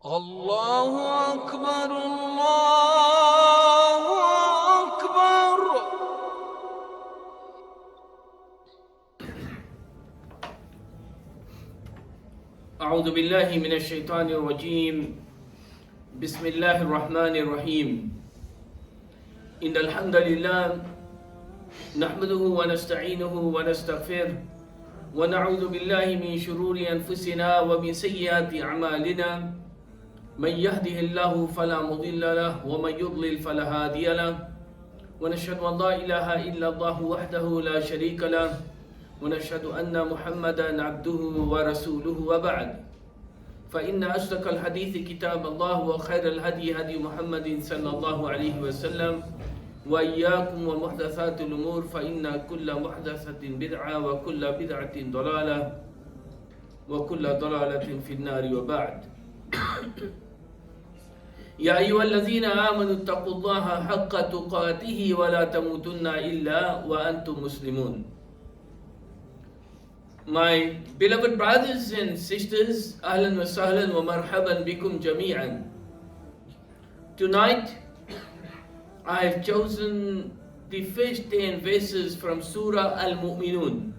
الله أكبر الله أكبر. أعوذ بالله من الشيطان الرجيم. بسم الله الرحمن الرحيم. إن الحمد لله نحمده ونستعينه ونستغفره ونعوذ بالله من شرور أنفسنا ومن سيئات أعمالنا. من يهده الله فلا مضل له ومن يضلل فلا هادي له. ونشهد أن لا إله إلا الله وحده لا شريك له ونشهد أن محمدا عبده ورسوله وبعد. فإن أصدق الحديث كتاب الله وخير الهدي هدي محمد صلى الله عليه وسلم وإياكم ومحدثات الأمور فإن كل محدثة بدعة وكل بدعة ضلالة وكل ضلالة في النار وبعد. يا أيها الذين آمنوا اتقوا الله حق تقاته ولا تموتن إلا وأنتم مسلمون. My beloved brothers and sisters, ahlan wa sahlan wa marhaban bikum jami'an. Tonight, I have chosen the first 10 verses from Soorah Al-Mu'minoon.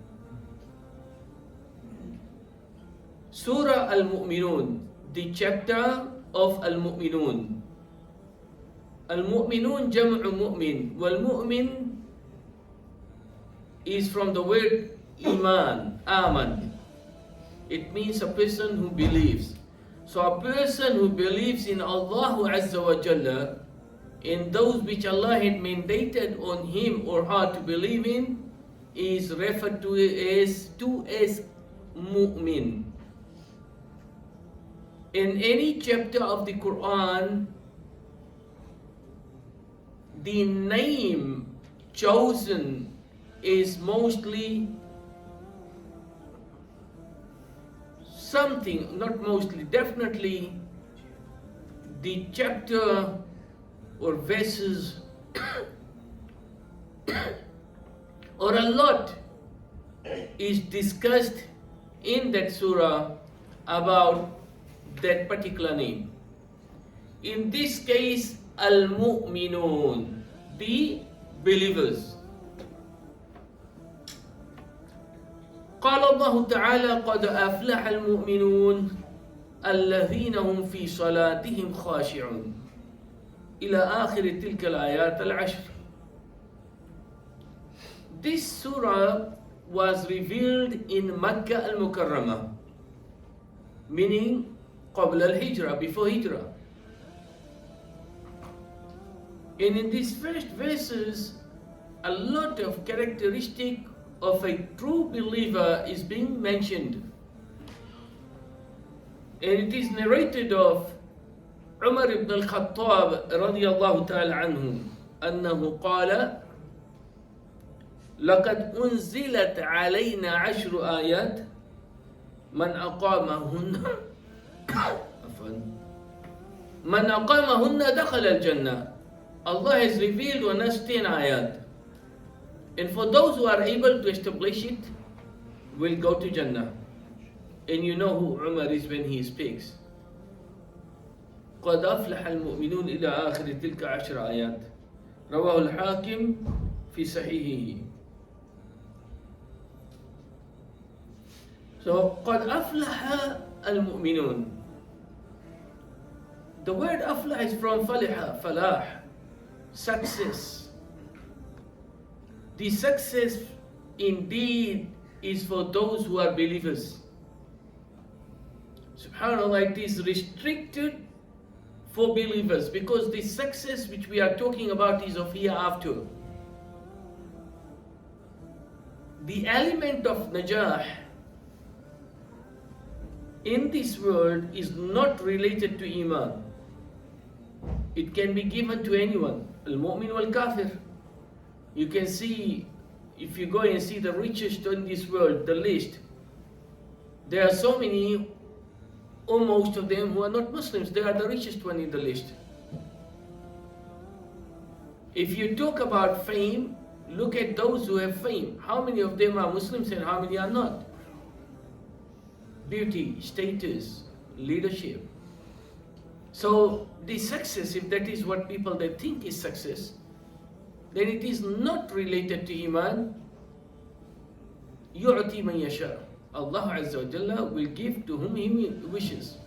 Soorah Al-Mu'minoon, the chapter of Al-Mu'minoon. Al-Mu'minoon jam'u mu'min. Wal-mu'min is from the word Iman, Aman. It means a person who believes. So a person who believes in Allah Azza wa Jalla, in those which Allah had mandated on him or her to believe in, is referred to as mu'min. In any chapter of the Quran, the name chosen is mostly something, not mostly, definitely the chapter or verses or a lot is discussed in that surah about that particular name. In this case, Al-Mu'minoon, the believers. قال الله تعالى قد أفلح المؤمنون الذين هم في صلاتهم خاشعون إلى آخر تلك الآيات العشر. This surah was revealed in Makkah al-Mukarramah, meaning قبل الهجرة, before Hijrah. And in these first verses, a lot of characteristic of a true believer is being mentioned. And it is narrated of Umar ibn al-Khattab radiyallahu ta'ala anhu أنه قال لقد أنزلت علينا 10 آيات من أقامهن من أقامهن دخل الجنة. Allah has revealed on us 10 ayat. And for those who are able to establish it, will go to Jannah. And you know who Umar is when he speaks. قد أفلح المؤمنون إلى آخر تلك 10 آيات. رواه الحاكم في صحيحه. So قد أفلح المؤمنون. The word أفلح is from فلح, فلاح, success. The success indeed is for those who are believers. SubhanAllah, it is restricted for believers because the success which we are talking about is of hereafter. The element of najah in this world is not related to iman. It can be given to anyone, al-mu'min wal-kafir. You can see, if you go and see the richest in this world, the list, there are so many, or most of them who are not Muslims. They are the richest one in the list. If you talk about fame, look at those who have fame. How many of them are Muslims and how many are not? Beauty, status, leadership. So the success, if that is what people they think is success, then it is not related to Iman. يُعْطِي مَنْ يَشَاءُ. Allah Azza wa Jalla will give to whom He wishes.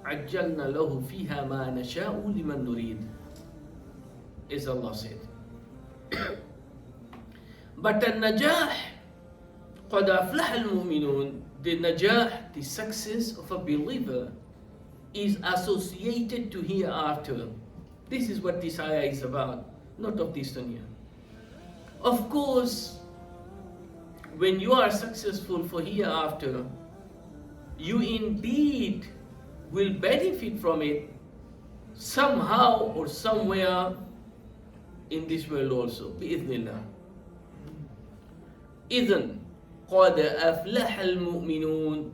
عَجَّلْنَا لَهُ فِيهَا مَا نَشَاءُ لِمَنْ نُرِيدُ, as Allah said. But النجاح قد أفلح المؤمنون, the najah, the success of a believer, is associated to hereafter. This is what this ayah is about, not of this dunya. Of course, when you are successful for hereafter, you indeed will benefit from it somehow or somewhere in this world also, bi'idhnillah. إذن قد أفلح المؤمنون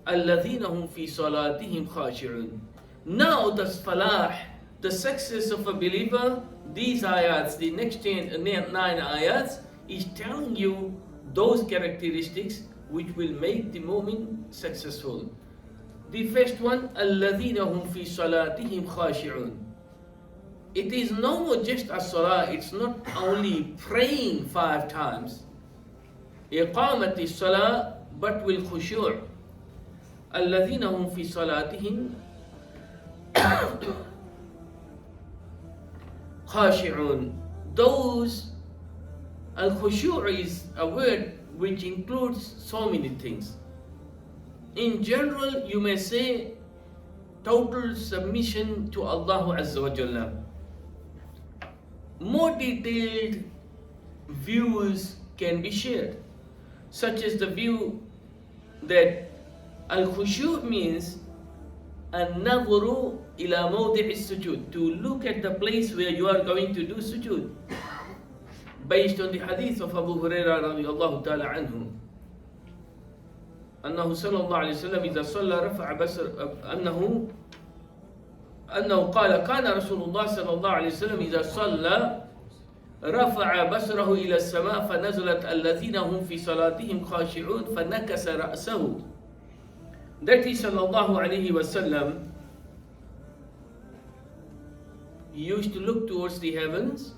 الذين هم في صلاتهم خاشعون. Now the falah, the success of a believer, these ayats, the next 9 ayats, is telling you those characteristics which will make the mu'min successful. The first one, الذين هم في صلاتهم خاشعون. It is no more just a salah, it's not only praying 5 times. إقامة الصلاة, but will khushu'. الذين هم في صلاتهم خاشعون. Those, al-khushu' is a word which includes so many things. In general, you may say total submission to Allah Azza wa Jalla. More detailed views can be shared, such as the view that al-khushu' means an-nadhru ila mawdi' as-sujud, to look at the place where you are going to do sujood, based on the hadith of Abu Hurairah radiyallahu ta'ala anhu. أنه صلى الله عليه وسلم إذا صلى رفع بصر أنه قال كان رسول الله صلى الله عليه وسلم إذا صلى رفع بصره إلى السماء فنزلت الذين هم في صلاتهم خاشعون فنكس رأسه. That is صلى الله عليه وسلم, he used to look towards the heavens,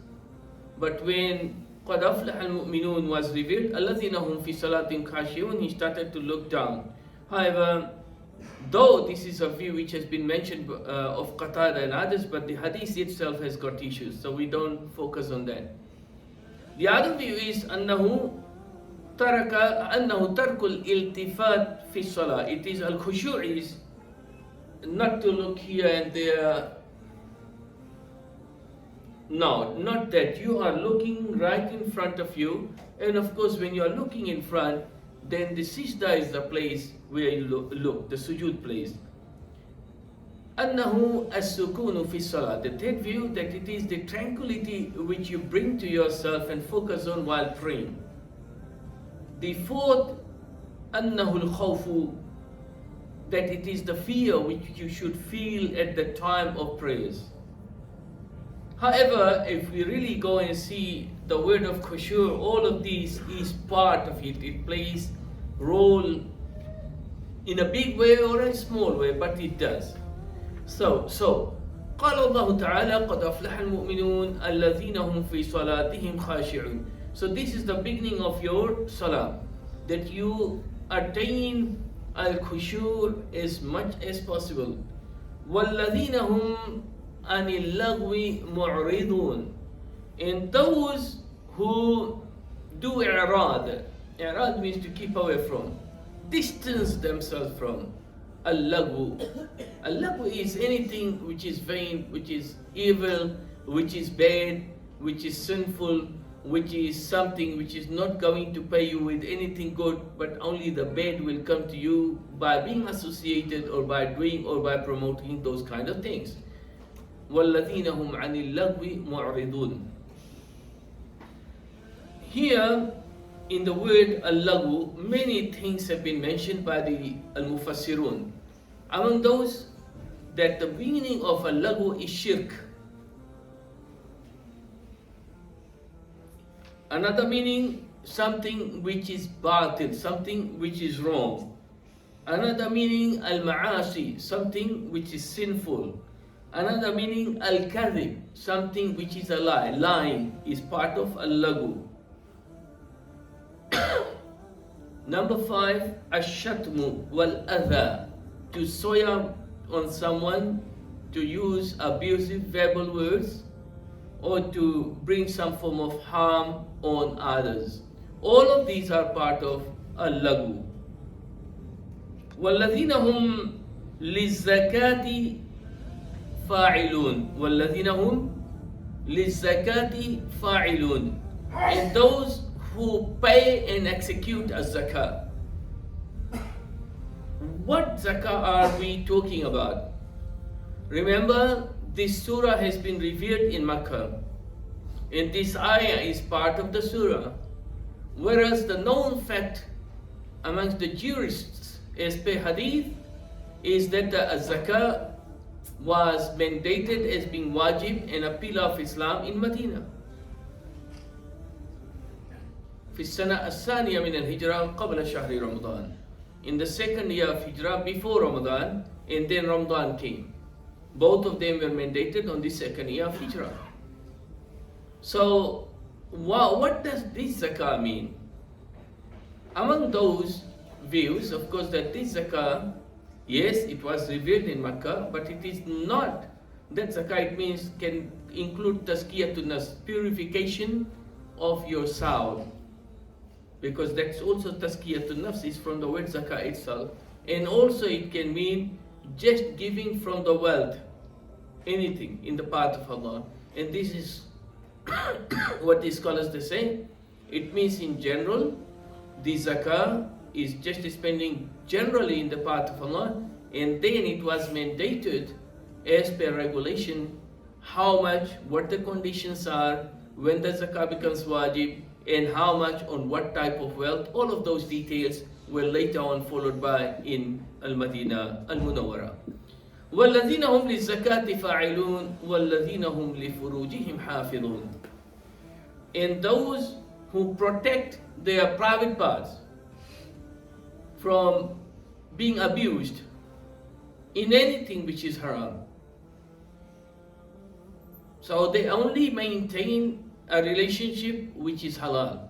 but when قد أفلح المؤمنون was revealed, الذين هم في صلاتهم خاشعون, he started to look down. However, though this is a view which has been mentioned of Qatada and others, but the hadith itself has got issues, so we don't focus on that. The other view is أنه ترك الالتفات في الصلاة. It is al-khushu' is not to look here and there. No, not that. You are looking right in front of you, and of course when you are looking in front, then the sijda is the place where you look, the sujood place. أنه السكون في الصلاة. The third view, that it is the tranquility which you bring to yourself and focus on while praying. The fourth, أنه الخوف, that it is the fear which you should feel at the time of prayers. However, if we really go and see the word of khushu', all of these is part of it. It plays role in a big way or a small way, but it does. So قال الله تعالى قد أفلح المؤمنون الذين هم في صلاتهم خاشعون. So this is the beginning of your salah, that you attain al-khushu' as much as possible. وَالَّذِينَ هُمْ عَنِ اللَّغْوِ مُعْرِضُونَ. And those who do i'rad. I'rad means to keep away from, distance themselves from. Al-lagwu. Al-lagwu is anything which is vain, which is evil, which is bad, which is sinful, which is something which is not going to pay you with anything good, but only the bad will come to you by being associated or by doing or by promoting those kind of things. وَالَّذِينَ هُمْ عَنِ اللَّغْوِ مُعْرِضُونَ. Here, in the word al-lagwu, many things have been mentioned by the al-mufassirun. Among those, that the meaning of al-lagwu is shirk. Another meaning something which is batil, something which is wrong. Another meaning al-ma'asi, something which is sinful. Another meaning al-kadhib, something which is a lie. Lying is part of al-lagu. Number 5, ash-shatmu wal-adha, to swear on someone, to use abusive verbal words, or to bring some form of harm on others. All of these are part of al-lagu. وَالَّذِينَ هُمْ لِلزَّكَاةِ فَاعِلُونَ وَالَّذِينَ هُمْ لِلزَّكَاةِ فَاعِلُونَ, and those who pay and execute a zakah. What zakah are we talking about? Remember, this surah has been revealed in Makkah, and this ayah is part of the surah. Whereas the known fact amongst the jurists as per hadith is that the zakah was mandated as being wajib and a pillar of Islam in Medina. في السنة الثانية من الهجرة قبل شهر رمضان, in the second year of Hijrah before Ramadan, and then Ramadan came. Both of them were mandated on the second year of Hijrah. So, what does this zakah mean? Among those views, of course, that this zakah, yes, it was revealed in Makkah, but it is not that zakah. It means can include tazkiyatun nafs, purification of your soul, because that's also tazkiyatun nafs is from the word zakah itself, and also it can mean just giving from the wealth, anything in the path of Allah. And this is what the scholars they say. It means in general, the zakah is just spending generally in the path of Allah, and then it was mandated as per regulation how much, what the conditions are, when the zakah becomes wajib, and how much on what type of wealth. All of those details were later on followed by in Al-Madinah Al-Munawwara. وَالَّذِينَ هُمْ لِلزَّكَاةِ فَاعِلُونَ وَالَّذِينَ هُمْ لِفُرُوجِهِمْ حَافِظُونَ, and those who protect their private parts from being abused in anything which is haram. So they only maintain a relationship which is halal,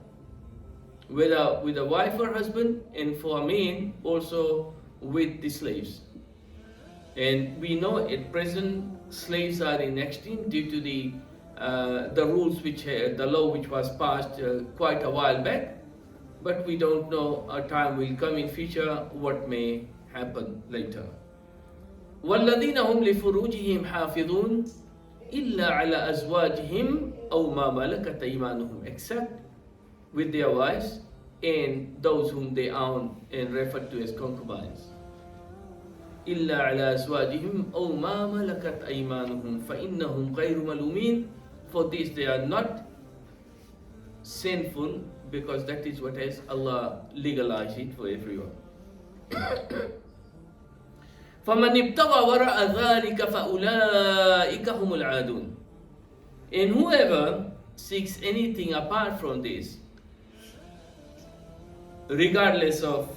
whether with a wife or husband, and for a man also with the slaves. And we know at present slaves are in extinct due to the rules which the law which was passed quite a while back, but we don't know, a time will come in future what may happen later. وَالَّذِينَ هُمْ لِفُرُوجِهِمْ حَافِظُونَ إِلَّا عَلَى أَزْوَاجِهِمْ أَوْ مَا مَلَكَتْ أَيْمَانُهُم, except with their wives and those whom they own and refer to as concubines. إِلَّا عَلَى أَزْوَاجِهِمْ أَوْ مَا مَلَكَتْ أَيْمَانُهُم فَإِنَّهُمْ غَيْرُ مَلُومِينَ, for this they are not sinful, because that is what has Allah legalized it for everyone. فَمَنِ ابْتَغَى وَرَاءَ ذَلِكَ فَأُولَٰئِكَ هُمُ الْعَادُونَ, and whoever seeks anything apart from this, regardless of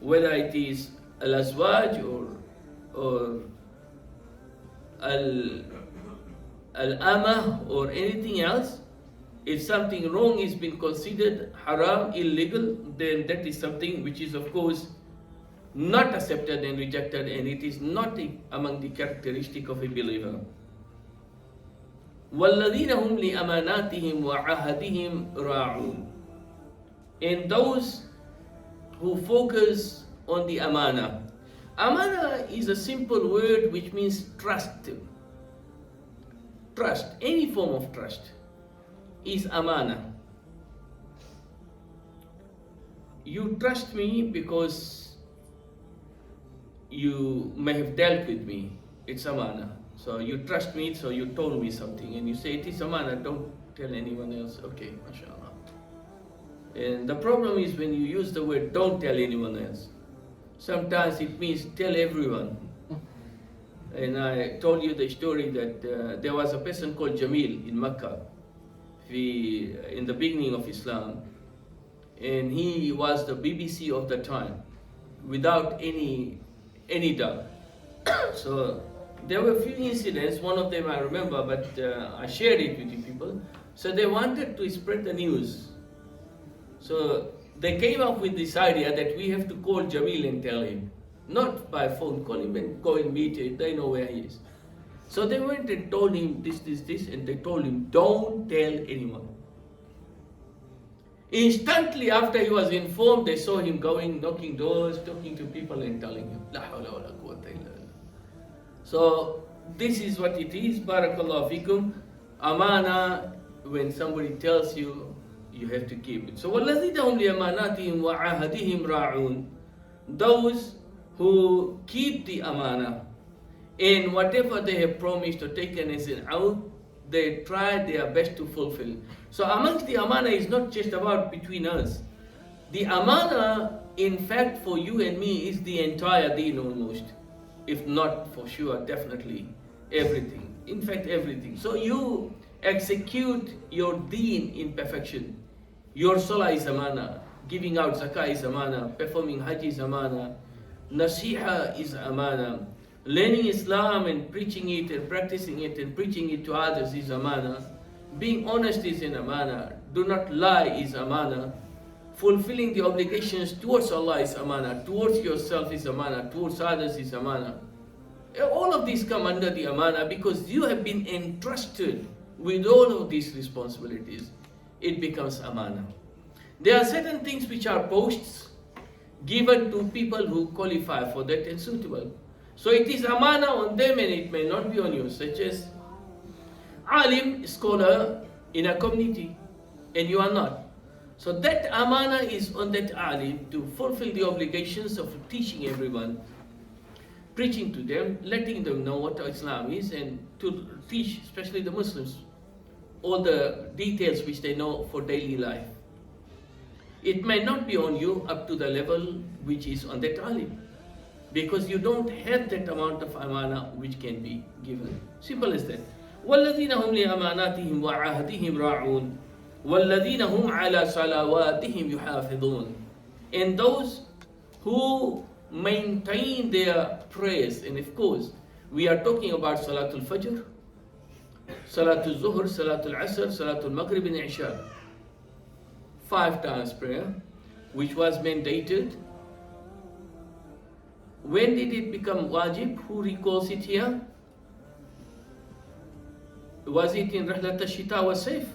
whether it is al-azwaj or al-amah or anything else, if something wrong is being considered haram, illegal, then that is something which is of course not accepted and rejected, and it is not among the characteristic of a believer. وَالَّذِينَ هُمْ لِأَمَانَاتِهِمْ وَعَهَدِهِمْ رَاعُونَ, and those who focus on the amana. Amana is a simple word which means trust. Trust, any form of trust is amana. You trust me because you may have dealt with me, it's amana. So you trust me, so you told me something, and you say it is amana, don't tell anyone else. Okay, mashallah. And the problem is when you use the word don't tell anyone else, sometimes it means tell everyone. And I told you the story that there was a person called Jamil in Makkah in the beginning of Islam. and he was the BBC of the time, without any doubt. So there were a few incidents. One of them I remember, but I shared it with you people. So they wanted to spread the news. So they came up with this idea that we have to call Jamil and tell him, not by phone, call him and go and meet him. They know where he is. So they went and told him this, and they told him, don't tell anyone. Instantly after he was informed, they saw him going, knocking doors, talking to people and telling him, La hawla wa la quwwata illa billah. So this is what it is. Barakallahu fikum. Amana, when somebody tells you, you have to keep it. So وَالَّذِينَ هُمْ لِأَمَانَاتِهِمْ وَعَهَدِهِمْ رَاعُونَ, those who keep the amana, and whatever they have promised or taken as an oath, they try their best to fulfill. So amongst the amana is not just about between us. The amana, in fact, for you and me is the entire deen almost. If not for sure, definitely everything. In fact, everything. So you execute your deen in perfection. Your salah is amana, giving out zakah is amana, performing hajj is amana, nasiha is amana, learning Islam and preaching it and practicing it and preaching it to others is amana, being honest is an amana, do not lie is amana, fulfilling the obligations towards Allah is amana, towards yourself is amana, towards others is amana. All of these come under the amana because you have been entrusted with all of these responsibilities. It becomes amana. There are certain things which are posts given to people who qualify for that and suitable. So it is amana on them and it may not be on you, such as alim, scholar in a community, and you are not. So that amana is on that alim to fulfill the obligations of teaching everyone, preaching to them, letting them know what Islam is, and to teach, especially the Muslims, all the details which they know for daily life. It may not be on you up to the level which is on that alim, because you don't have that amount of amana which can be given. Simple as that. وَالَّذِينَ هُمْ لِأَمَانَاتِهِمْ وَعَهْدِهِمْ رَاعُونَ وَالَّذِينَ هُمْ عَلَى صَلَوَاتِهِمْ يُحَافِظُونَ, and those who maintain their prayers. And of course, we are talking about Salatul Fajr, Salatul Zuhr, Salatul Asr, Salatul Maghrib and Isha. 5 times prayer, which was mandated. When did it become wajib? Who recalls it here? Was it in Rahlat al-Shita wa Sayf?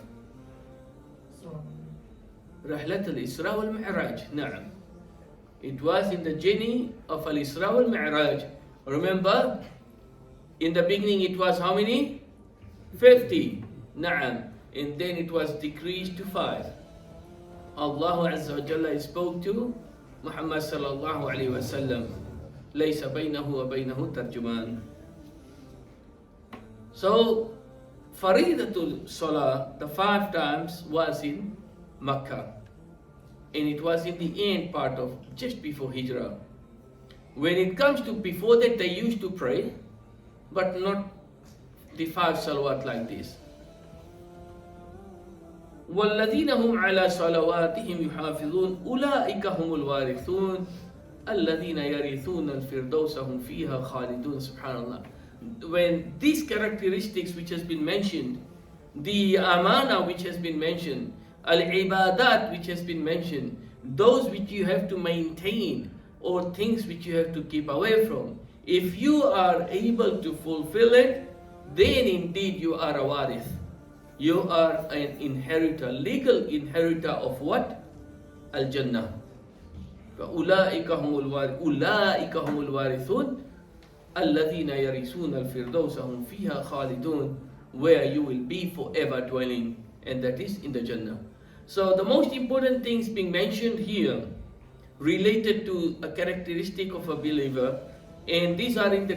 Rahlat al-Isra wal-Mi'raj. Na'am. It was in the journey of al-Isra wal-Mi'raj. Remember, in the beginning it was how many? 50. Na'am. And then it was decreased to 5. Allah Azza wa Jalla spoke to Muhammad sallallahu alayhi wa sallam. لَيْسَ بَيْنَهُ وَبَيْنَهُ تَرْجُمَانٌ. So, Faridatul Salah, the 5 times, was in Makkah. And it was in the end part of just before Hijrah. When it comes to before that, they used to pray, but not the 5 salawat like this. وَالَّذِينَ هُمْ عَلَى صَلَوَاتِهِمْ يُحَافِظُونَ أُولَٰئِكَ هُمُ الْوَارِثُونَ الَّذِينَ يَرِثُونَ الْفِرْدَوْسَ هُمْ فِيهَا خَالِدُونَ. Subhanallah. When these characteristics which has been mentioned, the amana which has been mentioned, al-ibadat which has been mentioned, those which you have to maintain or things which you have to keep away from, if you are able to fulfill it, then indeed you are a warith. You are an inheritor, legal inheritor of what? Al-Jannah. أُولَٰئِكَ هُمُ الْوَارِثُونَ الَّذِينَ يَرِثُونَ الْفِرْدَوْسَ هُمْ فِيهَا خَالِدُونَ, where you will be forever dwelling, and that is in the Jannah. So the most important things being mentioned here related to a characteristic of a believer, and these are in the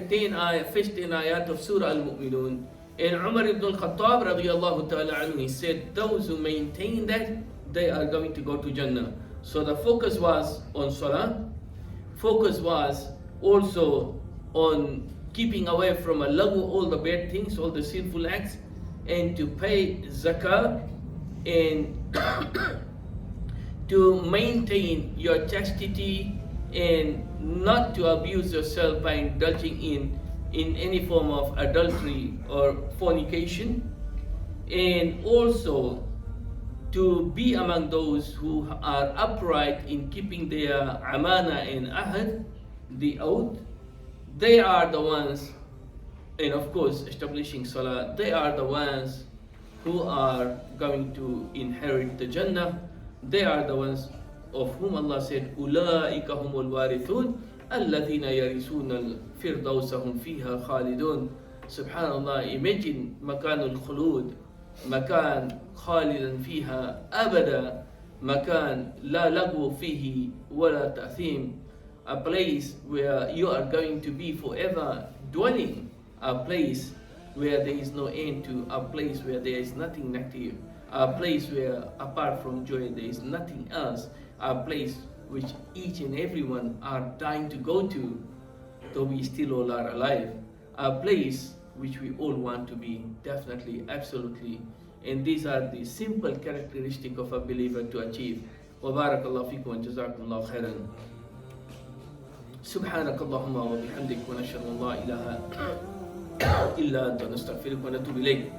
first 10 ayat of Soorah Al-Mu'minoon. And Umar ibn al-Khattab radiyallahu ta'ala anhu, he said, those who maintain that, they are going to go to Jannah. So the focus was on Salah, focus was also on keeping away from al-laghu, all the bad things, all the sinful acts, and to pay zakah and to maintain your chastity and not to abuse yourself by indulging in any form of adultery or fornication, and also to be among those who are upright in keeping their amana and ahad, the oath. They are the ones, and of course establishing salah, they are the ones who are going to inherit the Jannah. They are the ones of whom Allah said, أُولَٰئِكَ هُمُ الْوَارِثُونَ الَّذِينَ يَرِثُونَ الْفِرْدَوْسَ هُمْ فِيهَا خَالِدُونَ. Subhanallah, imagine makanul khulud, makan khalidan fiha abada, makan la lagwu fihi wala ta'thim, a place where you are going to be forever dwelling, a place where there is no end to, a place where there is nothing negative, a place where apart from joy there is nothing else, a place which each and everyone are dying to go to, though we still all are alive, a place which we all want to be, definitely, absolutely. And these are the simple characteristics of a believer to achieve. وبارك الله فيكم وجزاكم الله خيرا. سبحانك اللهم وبحمدك ونشهد أن لا إله إلا أنت نستغفرك ونتوب إليك.